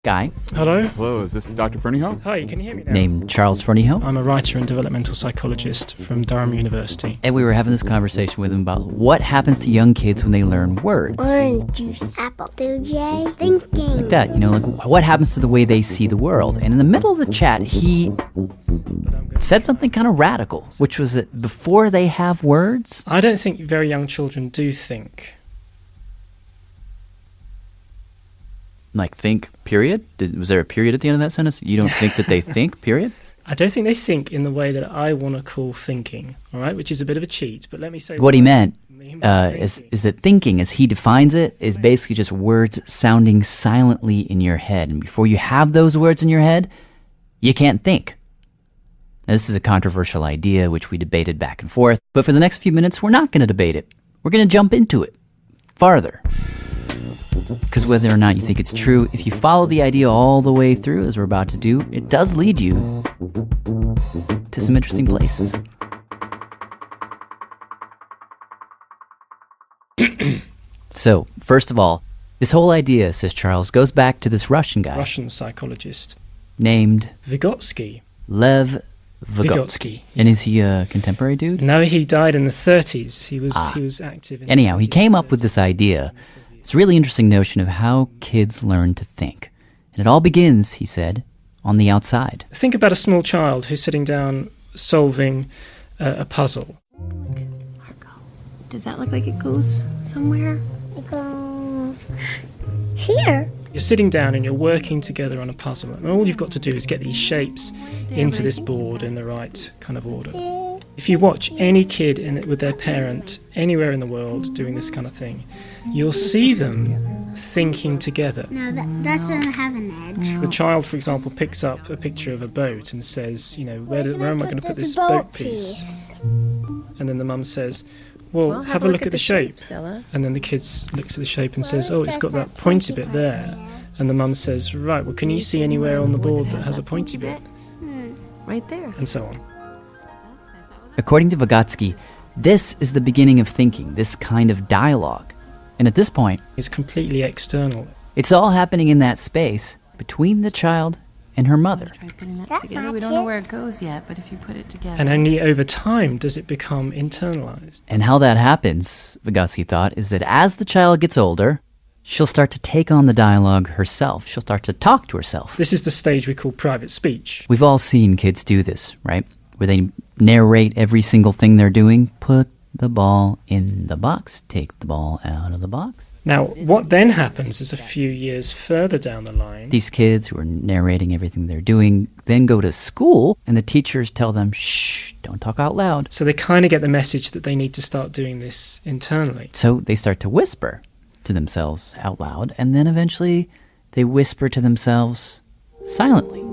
guy Hello? Hello, is this Dr. Fernyhough? Hi, can you hear me now? named Charles Fernyhough. I'm a writer and developmental psychologist from Durham University. And we were having this conversation with him about what happens to young kids when they learn words. Orange juice, apple, DJ, thinking. Like that, like what happens to the way they see the world. And in the middle of the chat, he said something kind of radical, which was that before they have words... I don't think very young children do think. Like think, period? Was there a period at the end of that sentence? You don't think that they think, period? I don't think they think in the way that I want to call thinking, all right, which is a bit of a cheat, but let me say... What he meant is that thinking, as he defines it, is basically just words sounding silently in your head. And before you have those words in your head, you can't think. Now, this is a controversial idea, which we debated back and forth. But for the next few minutes, we're not going to debate it. We're going to jump into it farther. Because whether or not you think it's true, if you follow the idea all the way through, as we're about to do, it does lead you to some interesting places. So, first of all, this whole idea, says Charles, goes back to this Russian guy. Russian psychologist. Named Vygotsky. Lev Vygotsky. And is he a contemporary dude? No, he died in the 30s. He was active in... Anyhow, he came up with this idea. It's a really interesting notion of how kids learn to think. And it all begins, he said, on the outside. Think about a small child who's sitting down solving a puzzle. Marco, does that look like it goes somewhere? It goes here. You're sitting down and you're working together on a puzzle, and all you've got to do is get these shapes into this board in the right kind of order. If you watch any kid with their parent anywhere in the world doing this kind of thing, you'll see them thinking together. No, that doesn't have an edge. The child, for example, picks up a picture of a boat and says, where am I going to put this boat piece? And then the mum says, well, have a look at the shape. Stella. And then the kid looks at the shape and says, oh, it's got that pointy bit there. And the mum says, right, well, can you see anywhere on the board that has a pointy bit? Right there. And so on. According to Vygotsky, this is the beginning of thinking, this kind of dialogue. And at this point, It's completely external. it's all happening in that space between the child and her mother. Try putting that That together. We don't know where it matches. goes yet, but if you put it together. And only over time does it become internalized. And how that happens, Vygotsky thought, is that as the child gets older, she'll start to take on the dialogue herself. She'll start to talk to herself. This is the stage we call private speech. We've all seen kids do this, right? Where they narrate every single thing they're doing. Put the ball in the box. Take the ball out of the box. Now, what then happens is a few years further down the line, These kids who are narrating everything they're doing then go to school, and the teachers tell them, shh, don't talk out loud. so they kind of get the message that they need to start doing this internally. So they start to whisper to themselves out loud, and then eventually they whisper to themselves silently.